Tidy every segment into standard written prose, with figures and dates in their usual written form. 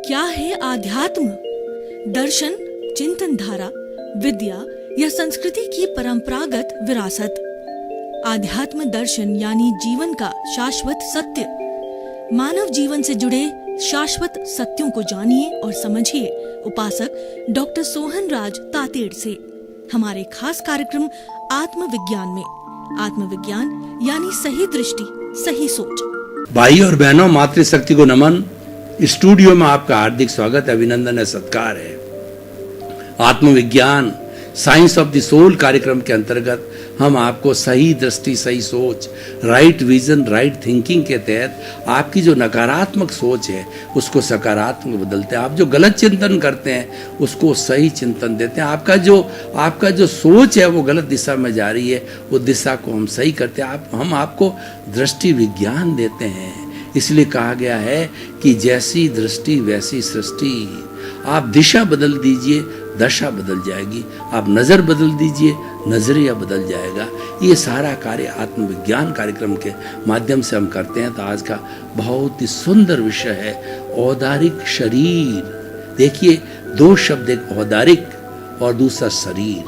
क्या है आध्यात्म? दर्शन, चिंतन धारा, विद्या या संस्कृति की परंपरागत विरासत। आध्यात्म दर्शन यानी जीवन का शाश्वत सत्य। मानव जीवन से जुड़े शाश्वत सत्यों को जानिए और समझिए उपासक डॉक्टर सोहन राज तातेड़ से हमारे खास कार्यक्रम आत्मविज्ञान में। आत्मविज्ञान यानी सही दृष्टि, सही सोच। भाई और बहनों, मातृशक्ति को नमन। स्टूडियो में आपका हार्दिक स्वागत, अभिनंदन है, सत्कार है। आत्मविज्ञान साइंस ऑफ द सोल कार्यक्रम के अंतर्गत हम आपको सही दृष्टि, सही सोच, राइट विजन, राइट थिंकिंग के तहत आपकी जो नकारात्मक सोच है उसको सकारात्मक बदलते हैं। आप जो गलत चिंतन करते हैं उसको सही चिंतन देते हैं। आपका जो सोच है वो गलत दिशा में जा रही है, वो दिशा को हम सही करते हैं। हम आपको दृष्टि विज्ञान देते हैं। इसलिए कहा गया है कि जैसी दृष्टि वैसी सृष्टि। आप दिशा बदल दीजिए, दशा बदल जाएगी। आप नज़र बदल दीजिए, नजरिया बदल जाएगा। ये सारा कार्य आत्मविज्ञान कार्यक्रम के माध्यम से हम करते हैं। तो आज का बहुत ही सुंदर विषय है औदारिक शरीर। देखिए, दो शब्द, एक औदारिक और दूसरा शरीर।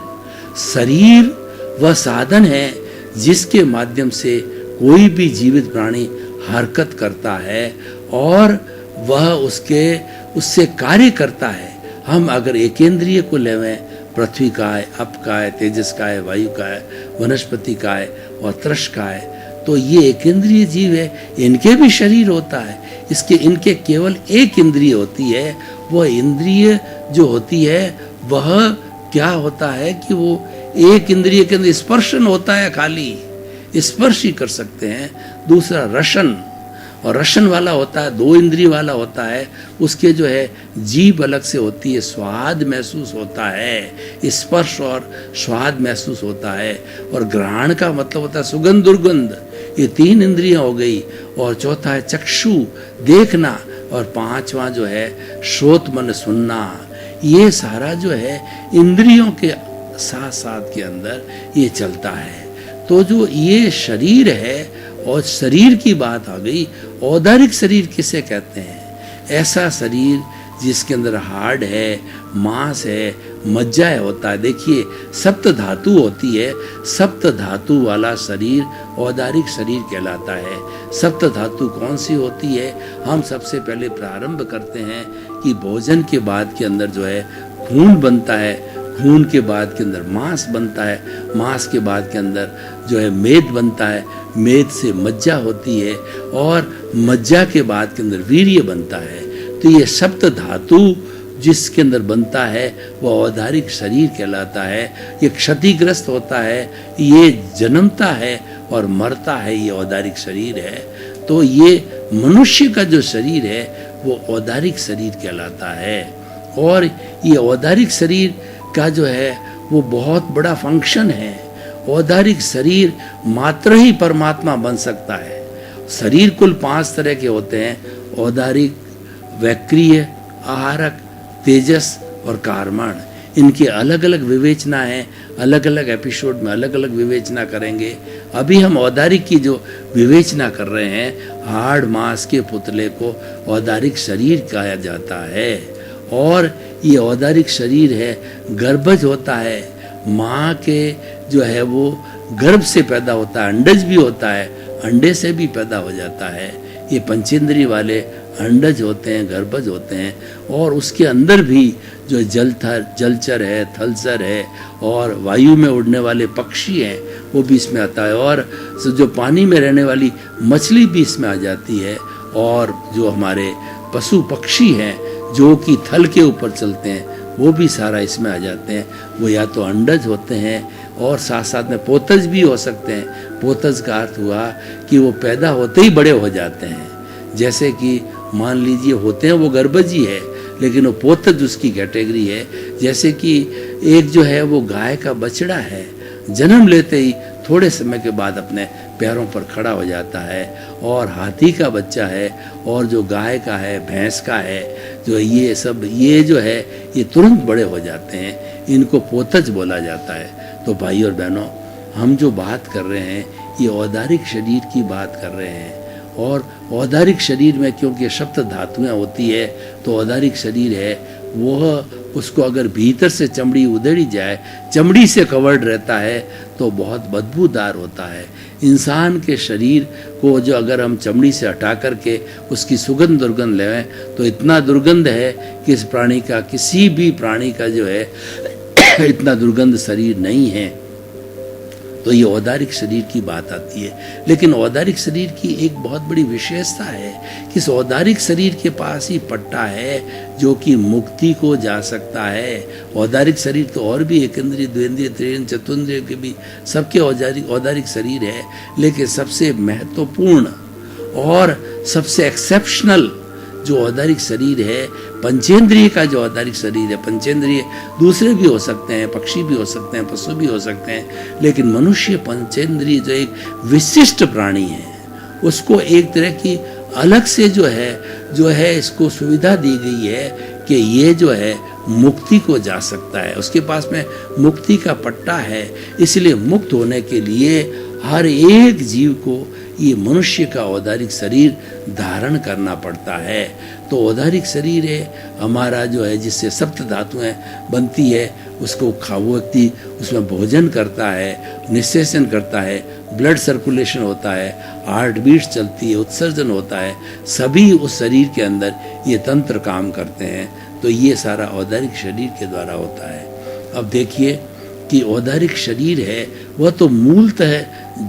शरीर वह साधन है जिसके माध्यम से कोई भी जीवित प्राणी हरकत करता है और वह उससे कार्य करता है। हम अगर एक इंद्रिय को लेवें, पृथ्वी का है, अप का है, तेजस का है, वायु का है, वनस्पति का है और तृष का है, तो ये एक इंद्रिय जीव है। इनके भी शरीर होता है। इनके केवल एक इंद्रिय होती है। वह इंद्रिय जो होती है वह क्या होता है कि वो एक इंद्रिय के अंदर स्पर्शन होता है, खाली स्पर्श ही कर सकते हैं। दूसरा रसन, और रसन वाला होता है, दो इंद्रिय वाला होता है। उसके जो है जीभ अलग से होती है, स्वाद महसूस होता है, स्पर्श और स्वाद महसूस होता है। और घ्राण का मतलब होता है सुगंध दुर्गंध। ये तीन इंद्रियां हो गई। और चौथा है चक्षु, देखना। और पांचवा जो है श्रोत, मन सुनना। ये सारा जो है इंद्रियों के साथ साथ के अंदर ये चलता है। तो जो ये शरीर है, और शरीर की बात आ गई, औदारिक शरीर किसे कहते हैं? ऐसा शरीर जिसके अंदर हार्ड है, मांस है, मज्जा होता है। देखिए, सप्त धातु होती है। सप्त धातु वाला शरीर औदारिक शरीर कहलाता है। सप्त धातु कौन सी होती है? हम सबसे पहले प्रारंभ करते हैं कि भोजन के बाद के अंदर जो है खून बनता है, खून के बाद के अंदर मांस बनता है, मांस के बाद के अंदर जो है मेद बनता है, मेद से मज्जा होती है, और मज्जा के बाद के अंदर वीर्य बनता है। तो ये सप्त धातु जिसके अंदर बनता है वह औदारिक शरीर कहलाता है। ये क्षतिग्रस्त होता है, ये जन्मता है और मरता है, ये औदारिक शरीर है। तो ये मनुष्य का जो शरीर है वो औदारिक शरीर कहलाता है। और ये औदारिक शरीर का जो है वो बहुत बड़ा फंक्शन है। औदारिक शरीर मात्र ही परमात्मा बन सकता है। शरीर कुल 5 तरह के होते हैं: औदारिक, वैक्रिय, आहारक, तेजस और कारमण। इनकी अलग अलग विवेचना है। अलग अलग एपिसोड में अलग अलग विवेचना करेंगे। अभी हम औदारिक की जो विवेचना कर रहे हैं, हाड़ मांस के पुतले को औदारिक शरीर कहा जाता है। और ये औदारिक शरीर है, गर्भज होता है। माँ के जो है वो गर्भ से पैदा होता है, अंडज भी होता है, अंडे से भी पैदा हो जाता है। ये पंचेंद्रिय वाले अंडज होते हैं, गर्भज होते हैं। और उसके अंदर भी जो जलचर है, थलचर है और वायु में उड़ने वाले पक्षी हैं वो भी इसमें आता है। और जो पानी में रहने वाली मछली भी इसमें आ जाती है। और जो हमारे पशु पक्षी हैं जो कि थल के ऊपर चलते हैं वो भी सारा इसमें आ जाते हैं। वो या तो अंडज होते हैं और साथ साथ में पोतज भी हो सकते हैं। पोतज का अर्थ हुआ कि वो पैदा होते ही बड़े हो जाते हैं। जैसे कि मान लीजिए होते हैं वो गर्भजी है, लेकिन वो पोतज उसकी कैटेगरी है। जैसे कि एक जो है वो गाय का बछड़ा है, जन्म लेते ही थोड़े समय के बाद अपने पैरों पर खड़ा हो जाता है। और हाथी का बच्चा है, और जो गाय का है, भैंस का है, जो ये सब ये जो है ये तुरंत बड़े हो जाते हैं। इनको पोतज बोला जाता है। तो भाई और बहनों, हम जो बात कर रहे हैं ये औदारिक शरीर की बात कर रहे हैं। और औदारिक शरीर में क्योंकि सप्त धातुएं होती है, तो औदारिक शरीर है वह, उसको अगर भीतर से चमड़ी उधेड़ी जाए, चमड़ी से कवर्ड रहता है तो बहुत बदबूदार होता है। इंसान के शरीर को जो अगर हम चमड़ी से हटा करके उसकी सुगंध दुर्गंध लें तो इतना दुर्गंध है कि इस प्राणी का, किसी भी प्राणी का जो है इतना दुर्गंध शरीर नहीं है। तो ये औदारिक शरीर की बात आती है। लेकिन औदारिक शरीर की एक बहुत बड़ी विशेषता है कि इस औदारिक शरीर के पास ही पट्टा है जो कि मुक्ति को जा सकता है। औदारिक शरीर तो और भी एक इंद्रिय, द्विंद्रिय, त्रिंद्रिय, चतुर्ंद्रिय के भी सबके औदारिक शरीर है, लेकिन सबसे महत्वपूर्ण और सबसे एक्सेप्शनल जो औदारिक शरीर है, पंचेंद्रिय का जो औदारिक शरीर है, पंचेंद्रिय दूसरे भी हो सकते हैं, पक्षी भी हो सकते हैं, पशु भी हो सकते हैं, लेकिन मनुष्य पंचेंद्रिय जो एक विशिष्ट प्राणी है, उसको एक तरह की अलग से जो है इसको सुविधा दी गई है कि ये जो है मुक्ति को जा सकता है, उसके पास में मुक्ति का पट्टा है। इसलिए मुक्त होने के लिए हर एक जीव को ये मनुष्य का औदारिक शरीर धारण करना पड़ता है। तो औदारिक शरीर है हमारा जो है, जिससे सप्त धातुएं बनती है, उसको वो व्यक्ति उसमें भोजन करता है, निःशेषण करता है, ब्लड सर्कुलेशन होता है, हार्ट बीट चलती है, उत्सर्जन होता है, सभी उस शरीर के अंदर ये तंत्र काम करते हैं। तो ये सारा औदारिक शरीर के द्वारा होता है। अब देखिए कि औदारिक शरीर है वह तो मूलतः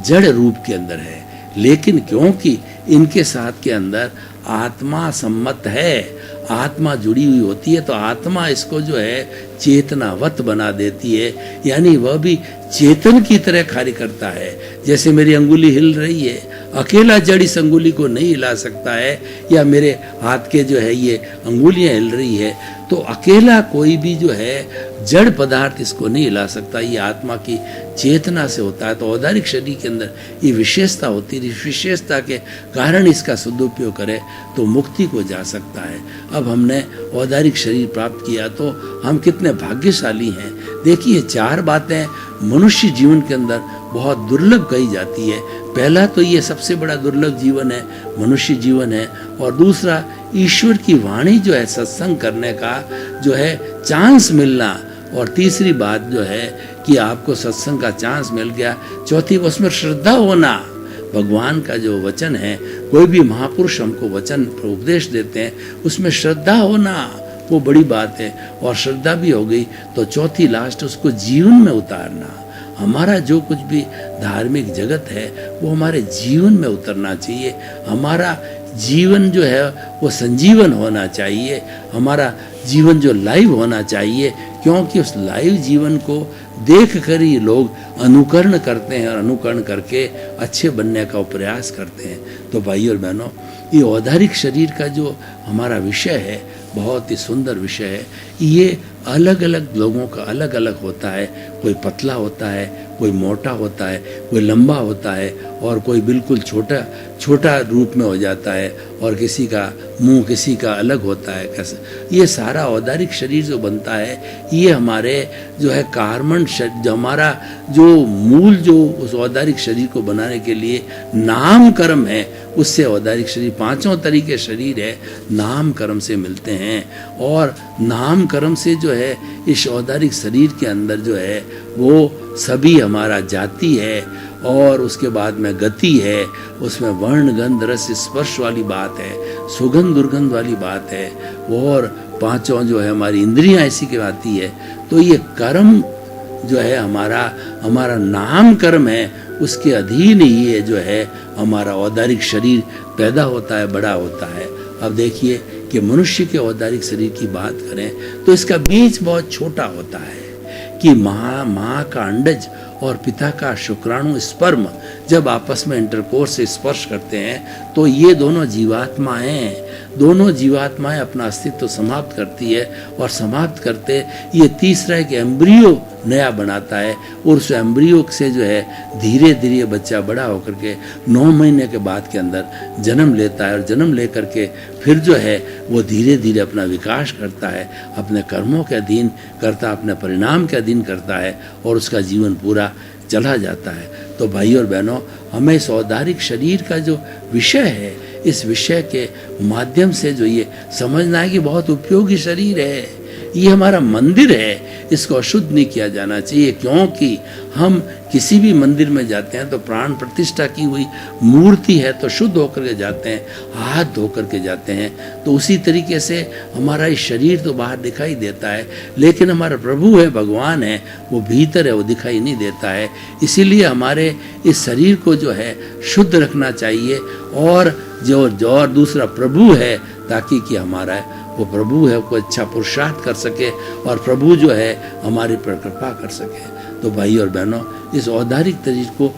जड़ रूप के अंदर है, लेकिन क्योंकि इनके साथ के अंदर आत्मा सम्मत है, आत्मा जुड़ी हुई होती है, तो आत्मा इसको जो है चेतनावत बना देती है, यानी वह भी चेतन की तरह कार्य करता है। जैसे मेरी अंगुली हिल रही है, अकेला जड़ इस अंगुली को नहीं हिला सकता है, या मेरे हाथ के जो है ये अंगुलियां हिल रही है, तो अकेला कोई भी जो है जड़ पदार्थ इसको नहीं हिला सकता, ये आत्मा की चेतना से होता है। तो औदारिक शरीर के अंदर ये विशेषता होती है, इस विशेषता के कारण इसका सदुपयोग करे तो मुक्ति को जा सकता है। अब हमने औदारिक शरीर प्राप्त किया तो हम कितने भाग्यशाली हैं। देखिए, 4 बातें मनुष्य जीवन के अंदर बहुत दुर्लभ कही जाती है। पहला तो ये सबसे बड़ा दुर्लभ जीवन है, मनुष्य जीवन है, और दूसरा ईश्वर की वाणी जो है, सत्संग करने का जो है चांस मिलना, और तीसरी बात जो है कि आपको सत्संग का चांस मिल गया, चौथी उसमें श्रद्धा होना। भगवान का जो वचन है, कोई भी महापुरुष हमको वचन उपदेश देते हैं, उसमें श्रद्धा होना वो बड़ी बात है, और श्रद्धा भी हो गई तो चौथी लास्ट उसको जीवन में उतारना। हमारा जो कुछ भी धार्मिक जगत है वो हमारे जीवन में उतरना चाहिए। हमारा जीवन जो है वो संजीवन होना चाहिए, हमारा जीवन जो लाइव होना चाहिए, क्योंकि उस लाइव जीवन को देख कर ही लोग अनुकरण करते हैं, और अनुकरण करके अच्छे बनने का प्रयास करते हैं। तो भाइयों और बहनों, ये औदारिक शरीर का जो हमारा विषय है बहुत ही सुंदर विषय है। ये अलग अलग लोगों का अलग अलग होता है, कोई पतला होता है, कोई मोटा होता है, कोई लंबा होता है, और कोई बिल्कुल छोटा छोटा रूप में हो जाता है, और किसी का मुंह किसी का अलग होता है। कैसे ये सारा औदारिक शरीर जो बनता है, ये हमारे जो है कार्बन जो हमारा जो मूल जो उस औदारिक शरीर को बनाने के लिए नाम कर्म है, उससे औदारिक शरीर 5 तरीके शरीर है, नाम कर्म से मिलते हैं। और नाम कर्म से जो है इस औदारिक शरीर के अंदर जो है वो सभी हमारा जाति है, और उसके बाद में गति है, उसमें वर्ण गंध रस स्पर्श वाली बात है, सुगंध दुर्गंध वाली बात है, और 5 जो है हमारी इंद्रियां ऐसी की आती है। तो ये कर्म जो है हमारा नाम कर्म है, उसके अधीन ही ये जो है हमारा औदारिक शरीर पैदा होता है, बड़ा होता है। अब देखिए कि मनुष्य के औदारिक शरीर की बात करें तो इसका बीज बहुत छोटा होता है कि माँ का अंडज और पिता का शुक्राणु स्पर्म जब आपस में इंटरकोर्स से स्पर्श करते हैं तो ये दोनों जीवात्माएं अपना अस्तित्व समाप्त करती है, और समाप्त करते ये तीसरा एक एम्ब्रियो नया बनाता है, और उस एम्ब्रियो से जो है धीरे धीरे बच्चा बड़ा होकर के 9 महीने के बाद के अंदर जन्म लेता है, और जन्म लेकर के फिर जो है वो धीरे धीरे अपना विकास करता है, अपने कर्मों के अधीन करता, अपने परिणाम के अधीन करता है, और उसका जीवन पूरा चला जाता है। तो भाई और बहनों, हमें इस औदारिक शरीर का जो विषय है, इस विषय के माध्यम से जो ये समझना है कि बहुत उपयोगी शरीर है, ये हमारा मंदिर है, इसको अशुद्ध नहीं किया जाना चाहिए। क्योंकि हम किसी भी मंदिर में जाते हैं तो प्राण प्रतिष्ठा की हुई मूर्ति है तो शुद्ध होकर के जाते हैं, हाथ धो करके जाते हैं। तो उसी तरीके से हमारा ये शरीर तो बाहर दिखाई देता है, लेकिन हमारा प्रभु है, भगवान है, वो भीतर है, वो दिखाई नहीं देता है। इसीलिए हमारे इस शरीर को जो है शुद्ध रखना चाहिए। और जो और दूसरा प्रभु है, ताकि कि हमारा वो प्रभु है वो अच्छा पुरुषार्थ कर सके और प्रभु जो है हमारे पर कृपा कर सके। तो भाई और बहनों, इस औदारिक शरीर को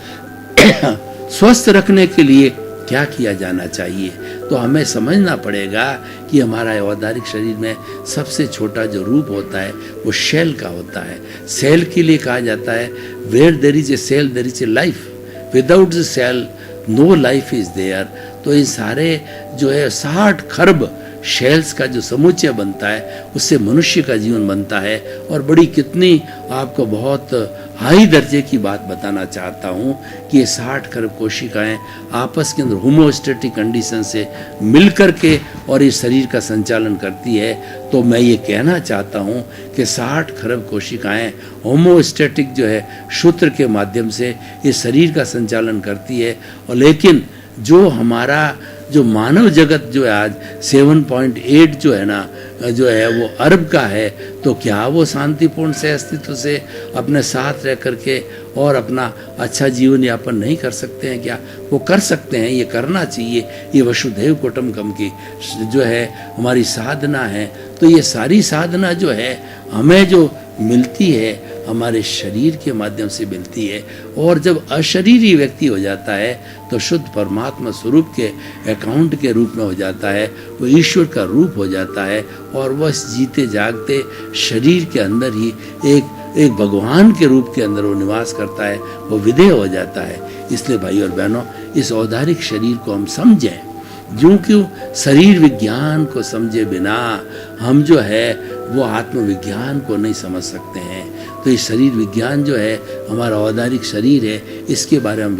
स्वस्थ रखने के लिए क्या किया जाना चाहिए? तो हमें समझना पड़ेगा कि हमारा औदारिक शरीर में सबसे छोटा जो रूप होता है वो सेल का होता है। सेल के लिए कहा जाता है, where there is a cell there is a life, without the cell no life is there. तो ये सारे जो है 60 खरब शेल्स का जो समुच्चय बनता है, उससे मनुष्य का जीवन बनता है। और बड़ी कितनी आपको बहुत हाई दर्जे की बात बताना चाहता हूँ कि ये 60 खरब कोशिकाएं आपस के अंदर होमोस्टैटिक कंडीशन से मिलकर के और इस शरीर का संचालन करती है। तो मैं ये कहना चाहता हूँ कि 60 खरब कोशिकाएं होमोस्टैटिक जो है सूत्र के माध्यम से इस शरीर का संचालन करती है। और लेकिन जो हमारा जो मानव जगत जो है आज 7.8 जो है ना, जो है वो अरब का है, तो क्या वो शांतिपूर्ण से अस्तित्व से अपने साथ रह करके और अपना अच्छा जीवन यापन नहीं कर सकते हैं? क्या वो कर सकते हैं? ये करना चाहिए। ये वसुधैव कुटुंबकम की जो है हमारी साधना है। तो ये सारी साधना जो है हमें जो मिलती है हमारे शरीर के माध्यम से मिलती है। और जब अशरीरी व्यक्ति हो जाता है तो शुद्ध परमात्मा स्वरूप के अकाउंट के रूप में हो जाता है, वो ईश्वर का रूप हो जाता है और वह जीते जागते शरीर के अंदर ही एक भगवान के रूप के अंदर वो निवास करता है, वो विधेय हो जाता है। इसलिए भाई और बहनों, इस औदारिक शरीर को हम समझें। क्योंकि शरीर विज्ञान को समझे बिना हम जो है वो आत्मविज्ञान को नहीं समझ सकते हैं। तो ये शरीर विज्ञान जो है हमारा औदारिक शरीर है, इसके बारे में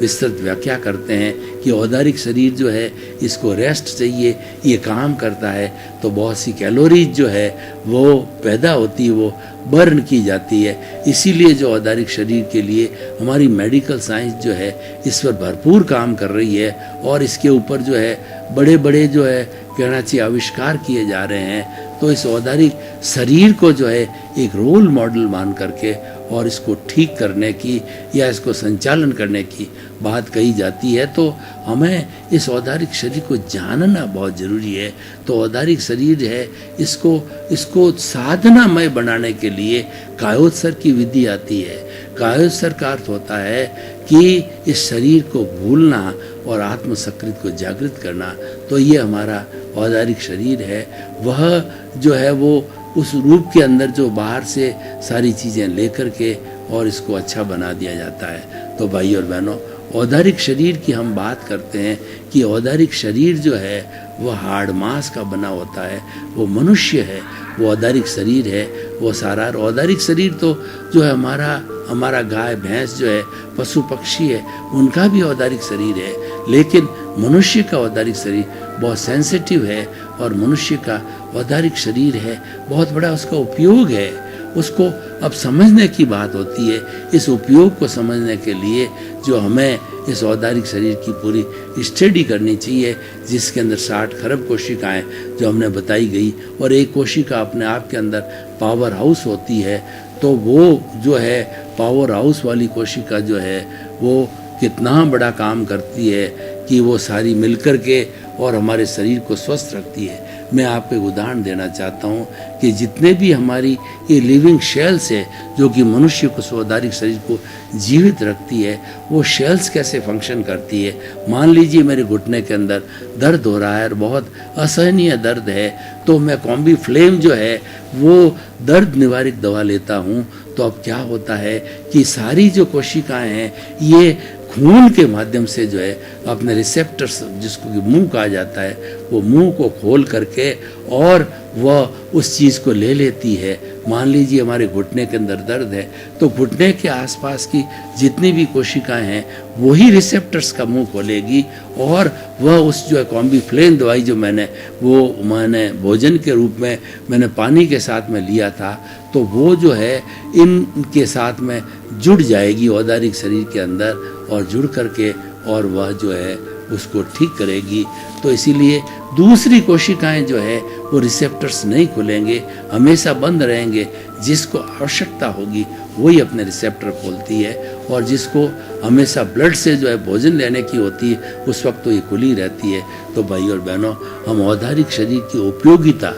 विस्तृत व्याख्या करते हैं कि औदारिक शरीर जो है इसको रेस्ट चाहिए, ये काम करता है तो बहुत सी कैलोरीज जो है वो पैदा होती है, वो बर्न की जाती है। इसीलिए जो औदारिक शरीर के लिए हमारी मेडिकल साइंस जो है इस पर भरपूर काम कर रही है और इसके ऊपर जो है बड़े बड़े जो है कहना चाहिए आविष्कार किए जा रहे हैं। तो इस औदारिक शरीर को जो है एक रोल मॉडल मान करके और इसको ठीक करने की या इसको संचालन करने की बात कही जाती है। तो हमें इस औदारिक शरीर को जानना बहुत ज़रूरी है। तो औदारिक शरीर है, इसको साधनामय बनाने के लिए कायोत्सर्ग की विधि आती है। कायोत्सर्ग का अर्थ होता है कि इस शरीर को भूलना और आत्मसकृत को जागृत करना। तो ये हमारा औदारिक शरीर है, वह जो है वो उस रूप के अंदर जो बाहर से सारी चीज़ें लेकर के और इसको अच्छा बना दिया जाता है। तो भाई और बहनों, औदारिक शरीर की हम बात करते हैं कि औदारिक शरीर जो है वह हाड़ मांस का बना होता है, वो मनुष्य है, वो औदारिक शरीर है, वो सारा औदारिक शरीर तो जो है हमारा गाय भैंस जो है पशु पक्षी है, उनका भी औदारिक शरीर है। लेकिन मनुष्य का औदारिक शरीर बहुत सेंसिटिव है और मनुष्य का औदारिक शरीर है, बहुत बड़ा उसका उपयोग है। उसको अब समझने की बात होती है। इस उपयोग को समझने के लिए जो हमें इस औदारिक शरीर की पूरी स्टडी करनी चाहिए, जिसके अंदर 60 खरब कोशिकाएं जो हमने बताई गई और एक कोशिका अपने आप के अंदर पावर हाउस होती है। तो वो जो है पावर हाउस वाली कोशिका जो है वो कितना बड़ा काम करती है कि वो सारी मिलकर के और हमारे शरीर को स्वस्थ रखती है। मैं आपको एक उदाहरण देना चाहता हूँ कि जितने भी हमारी ये लिविंग शेल्स है जो कि मनुष्य को औदारिक शरीर को जीवित रखती है, वो शेल्स कैसे फंक्शन करती है। मान लीजिए मेरे घुटने के अंदर दर्द हो रहा है और बहुत असहनीय दर्द है, तो मैं कॉम्बी फ्लेम जो है वो दर्द निवारक दवा लेता हूँ। तो अब क्या होता है कि सारी जो कोशिकाएं हैं ये खून के माध्यम से जो है अपने रिसेप्टर्स, जिसको कि मुंह कहा जाता है, वो मुंह को खोल करके और वह उस चीज़ को ले लेती है। मान लीजिए हमारे घुटने के अंदर दर्द है, तो घुटने के आसपास की जितनी भी कोशिकाएं हैं वही रिसेप्टर्स का मुंह खोलेगी और वह उस जो है कॉम्बीफ्लेन दवाई जो मैंने भोजन के रूप में मैंने पानी के साथ में लिया था, तो वो जो है इनके साथ में जुड़ जाएगी औदारिक शरीर के अंदर और जुड़ करके और वह जो है उसको ठीक करेगी। तो इसीलिए दूसरी कोशिकाएं जो है वो रिसेप्टर्स नहीं खुलेंगे, हमेशा बंद रहेंगे। जिसको आवश्यकता होगी वही अपने रिसेप्टर खोलती है और जिसको हमेशा ब्लड से जो है भोजन लेने की होती है उस वक्त तो ये खुली रहती है। तो भाई और बहनों, हम औदारिक शरीर की उपयोगिता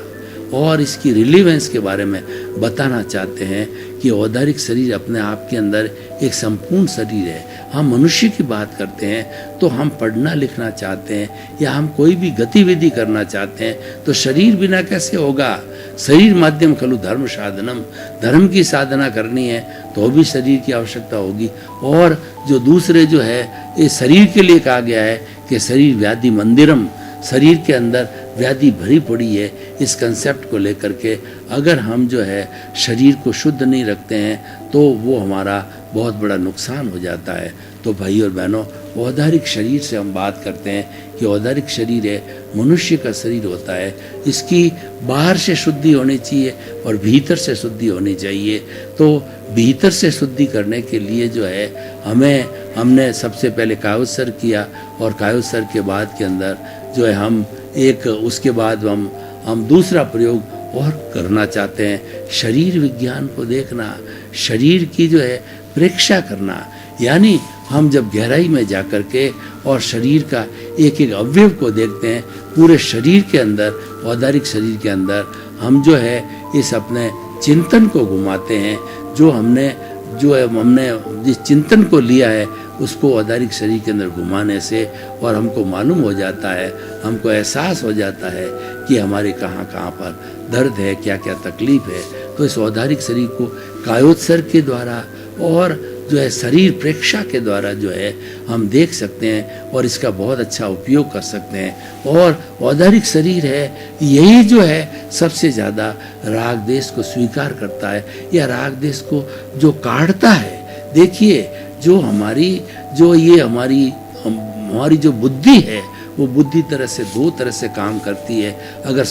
और इसकी रिलीवेंस के बारे में बताना चाहते हैं कि औदारिक शरीर अपने आप के अंदर एक संपूर्ण शरीर है। हम मनुष्य की बात करते हैं तो हम पढ़ना लिखना चाहते हैं या हम कोई भी गतिविधि करना चाहते हैं तो शरीर बिना कैसे होगा। शरीर माध्यम खलु धर्म साधनम, धर्म की साधना करनी है तो भी शरीर की आवश्यकता होगी। और जो दूसरे जो है ये शरीर के लिए कहा गया है कि शरीर व्याधि मंदिरम, शरीर के अंदर व्याधि भरी पड़ी है। इस कंसेप्ट को लेकर के अगर हम जो है शरीर को शुद्ध नहीं रखते हैं तो वो हमारा बहुत बड़ा नुकसान हो जाता है। तो भाई और बहनों, औदारिक शरीर से हम बात करते हैं कि औदारिक शरीर है, मनुष्य का शरीर होता है। इसकी बाहर से शुद्धि होनी चाहिए और भीतर से शुद्धि होनी चाहिए। तो भीतर से शुद्धि करने के लिए जो है हमने सबसे पहले कायोत्सर्ग किया और कायोत्सर्ग के बाद के अंदर जो है हम उसके बाद हम दूसरा प्रयोग और करना चाहते हैं, शरीर विज्ञान को देखना, शरीर की जो है परीक्षा करना। यानी हम जब गहराई में जा कर के और शरीर का एक एक अवयव को देखते हैं, पूरे शरीर के अंदर, औदारिक शरीर के अंदर हम जो है इस अपने चिंतन को घुमाते हैं। हमने जिस चिंतन को लिया है उसको औदारिक शरीर के अंदर घुमाने से और हमको मालूम हो जाता है, हमको एहसास हो जाता है कि हमारे कहाँ कहाँ पर दर्द है, क्या क्या तकलीफ है। तो इस औदारिक शरीर को कायोत्सर्ग के द्वारा और जो है शरीर प्रेक्षा के द्वारा जो है हम देख सकते हैं और इसका बहुत अच्छा उपयोग कर सकते हैं। और औदारिक शरीर है यही जो है सबसे ज़्यादा राग देश को स्वीकार करता है या राग देश को जो काटता है। देखिए हमारी जो बुद्धि है वो बुद्धि दो तरह से काम करती है। अगर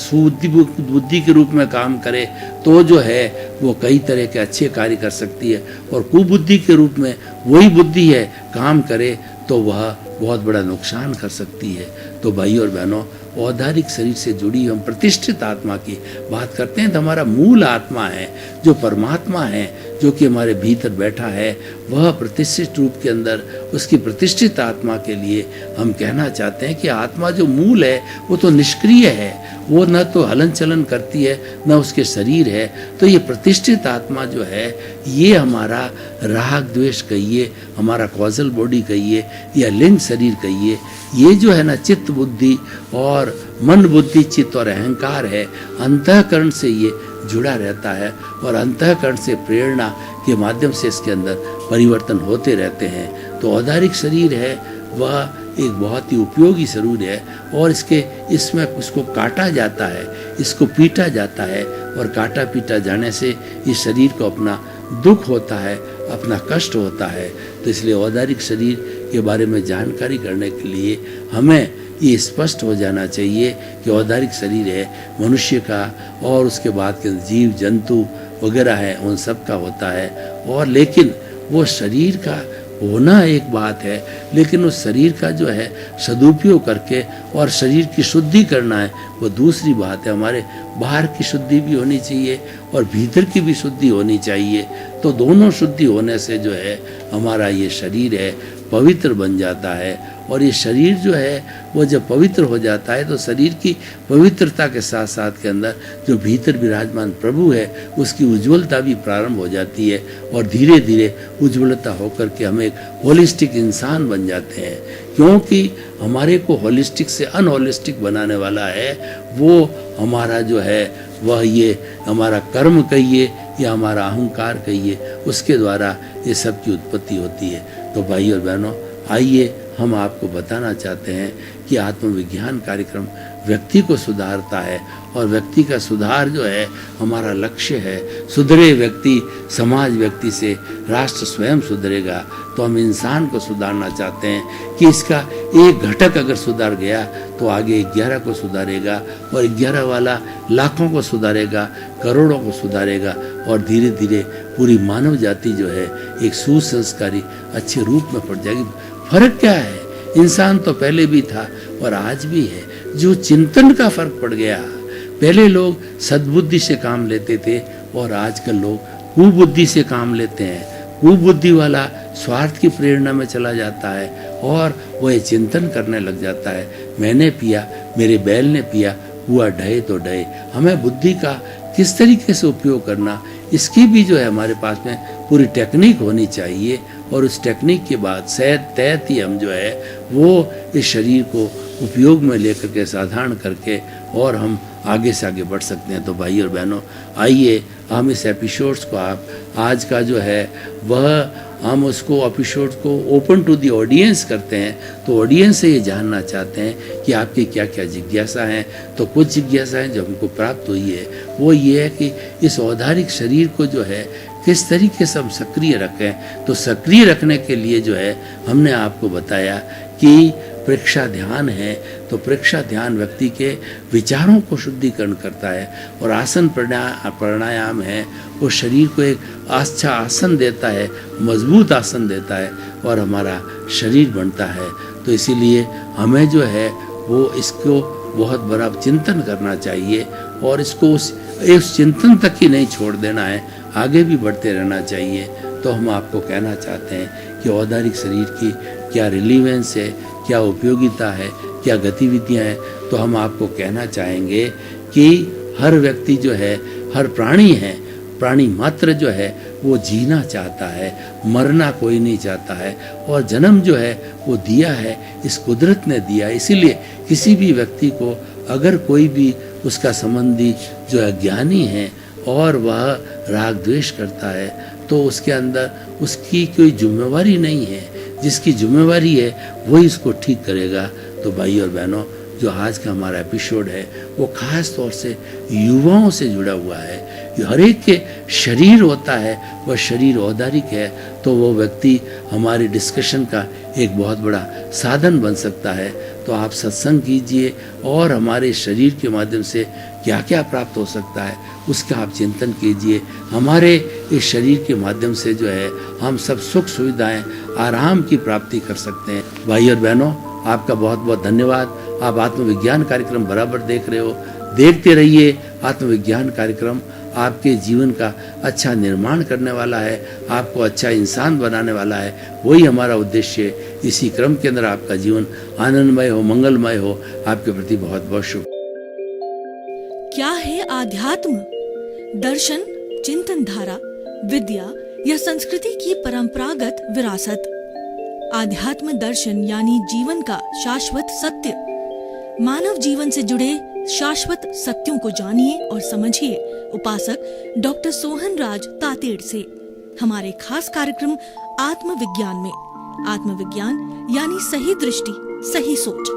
बुद्धि के रूप में काम करे तो जो है वो कई तरह के अच्छे कार्य कर सकती है और कुबुद्धि के रूप में वही बुद्धि है काम करे तो वह बहुत बड़ा नुकसान कर सकती है। तो भाई और बहनों, औदारिक शरीर से जुड़ी हम प्रतिष्ठित आत्मा की बात करते हैं तो हमारा मूल आत्मा है, जो परमात्मा है, जो कि हमारे भीतर बैठा है, वह प्रतिष्ठित रूप के अंदर उसकी प्रतिष्ठित आत्मा के लिए हम कहना चाहते हैं कि आत्मा जो मूल है वो तो निष्क्रिय है, वो न तो हलन चलन करती है न उसके शरीर है। तो ये प्रतिष्ठित आत्मा जो है ये हमारा राग द्वेष कहिए, हमारा कॉजल बॉडी कहिए या लिंग शरीर कहिए, ये जो है ना चित्त बुद्धि और मन बुद्धि चित्त और अहंकार है, अंतःकरण से ये जुड़ा रहता है और अंतःकरण से प्रेरणा के माध्यम से इसके अंदर परिवर्तन होते रहते हैं। तो औदारिक शरीर है वह एक बहुत ही उपयोगी शरीर है और इसमें इसको काटा जाता है, इसको पीटा जाता है और काटा पीटा जाने से इस शरीर को अपना दुख होता है, अपना कष्ट होता है। तो इसलिए औदारिक शरीर के बारे में जानकारी करने के लिए हमें ये स्पष्ट हो जाना चाहिए कि औदारिक शरीर है मनुष्य का और उसके बाद के जीव जंतु वगैरह है उन सब का होता है। और लेकिन वो शरीर का होना एक बात है, लेकिन उस शरीर का जो है सदुपयोग करके और शरीर की शुद्धि करना है वो दूसरी बात है। हमारे बाहर की शुद्धि भी होनी चाहिए और भीतर की भी शुद्धि होनी चाहिए। तो दोनों शुद्धि होने से जो है हमारा ये शरीर है पवित्र बन जाता है और ये शरीर जो है वो जब पवित्र हो जाता है तो शरीर की पवित्रता के साथ साथ के अंदर जो भीतर विराजमान प्रभु है उसकी उज्ज्वलता भी प्रारंभ हो जाती है और धीरे धीरे उज्ज्वलता होकर के हम एक होलिस्टिक इंसान बन जाते हैं। क्योंकि हमारे को होलिस्टिक से अनहोलिस्टिक बनाने वाला है वो हमारा जो है वह ये हमारा कर्म कहिए या हमारा अहंकार कहिए, उसके द्वारा ये सब की उत्पत्ति होती है। तो भाई और बहनों, आइए हम आपको बताना चाहते हैं कि आत्मविज्ञान कार्यक्रम व्यक्ति को सुधारता है और व्यक्ति का सुधार जो है हमारा लक्ष्य है। सुधरे व्यक्ति, समाज व्यक्ति से राष्ट्र स्वयं सुधरेगा। तो हम इंसान को सुधारना चाहते हैं कि इसका एक घटक अगर सुधार गया तो आगे 11 को सुधारेगा और 11 वाला लाखों को सुधारेगा, करोड़ों को सुधारेगा और धीरे धीरे पूरी मानव जाति जो है एक सुसंस्कारी अच्छे रूप में पड़ जाएगी। फर्क क्या है? इंसान तो पहले भी था और आज भी है, जो चिंतन का फर्क पड़ गया। पहले लोग सद्बुद्धि से काम लेते थे और आजकल लोग कुबुद्धि से काम लेते हैं। कुबुद्धि वाला स्वार्थ की प्रेरणा में चला जाता है और वह चिंतन करने लग जाता है, मैंने पिया, मेरे बैल ने पिया, हुआ ढहे तो ढहे। हमें बुद्धि का किस तरीके से उपयोग करना, इसकी भी जो है हमारे पास में पूरी टेक्निक होनी चाहिए और उस टेक्निक के बाद तहत ही हम जो है वो इस शरीर को उपयोग में लेकर के साधारण करके और हम आगे से आगे बढ़ सकते हैं। तो भाई और बहनों, आइए हम इस एपिसोड्स को आज का जो है वह हम उसको एपिसोड को ओपन टू दी ऑडियंस करते हैं। तो ऑडियंस से ये जानना चाहते हैं कि आपकी क्या क्या जिज्ञासा हैं। तो कुछ जिज्ञासाएं जो हमको प्राप्त हुई है वो ये है कि इस औधारिक शरीर को जो है किस तरीके से हम सक्रिय रखें। तो सक्रिय रखने के लिए जो है हमने आपको बताया कि प्रेक्षा ध्यान है। तो प्रेक्षा ध्यान व्यक्ति के विचारों को शुद्धिकरण करता है और आसन प्राणायाम है वो शरीर को एक अच्छा आसन देता है, मजबूत आसन देता है और हमारा शरीर बनता है। तो इसीलिए हमें जो है वो इसको बहुत बड़ा चिंतन करना चाहिए और इसको उस चिंतन तक ही नहीं छोड़ देना है, आगे भी बढ़ते रहना चाहिए। तो हम आपको कहना चाहते हैं कि औदारिक शरीर की क्या रिलीवेंस है, क्या उपयोगिता है, क्या गतिविधियां हैं। तो हम आपको कहना चाहेंगे कि हर व्यक्ति जो है, हर प्राणी है, प्राणी मात्र जो है वो जीना चाहता है, मरना कोई नहीं चाहता है और जन्म जो है वो दिया है, इस कुदरत ने दिया। इसीलिए किसी भी व्यक्ति को अगर कोई भी उसका संबंधी जो अज्ञानी है और वह राग द्वेष करता है तो उसके अंदर उसकी कोई जिम्मेवारी नहीं है। जिसकी जिम्मेवारी है वही इसको ठीक करेगा। तो भाई और बहनों, जो आज का हमारा एपिसोड है वो खास तौर से युवाओं से जुड़ा हुआ है। हर एक के शरीर होता है, वह शरीर औदारिक है तो वो व्यक्ति हमारे डिस्कशन का एक बहुत बड़ा साधन बन सकता है। तो आप सत्संग कीजिए और हमारे शरीर के माध्यम से क्या क्या प्राप्त हो सकता है उसका आप चिंतन कीजिए। हमारे इस शरीर के माध्यम से जो है हम सब सुख सुविधाएं, आराम की प्राप्ति कर सकते हैं। भाई और बहनों, आपका बहुत बहुत धन्यवाद। आप आत्मविज्ञान कार्यक्रम बराबर देख रहे हो, देखते रहिए। आत्मविज्ञान कार्यक्रम आपके जीवन का अच्छा निर्माण करने वाला है, आपको अच्छा इंसान बनाने वाला है, वही हमारा उद्देश्य है। इसी क्रम के अंदर आपका जीवन आनंदमय हो, मंगलमय हो। आपके प्रति बहुत बहुत शुभ। क्या है आध्यात्म? दर्शन, चिंतन धारा, विद्या या संस्कृति की परंपरागत विरासत। आध्यात्म दर्शन यानी जीवन का शाश्वत सत्य। मानव जीवन से जुड़े शाश्वत सत्यों को जानिए और समझिए उपासक डॉक्टर सोहन राज तातेड़ से हमारे खास कार्यक्रम आत्मविज्ञान में। आत्मविज्ञान यानी सही दृष्टि, सही सोच।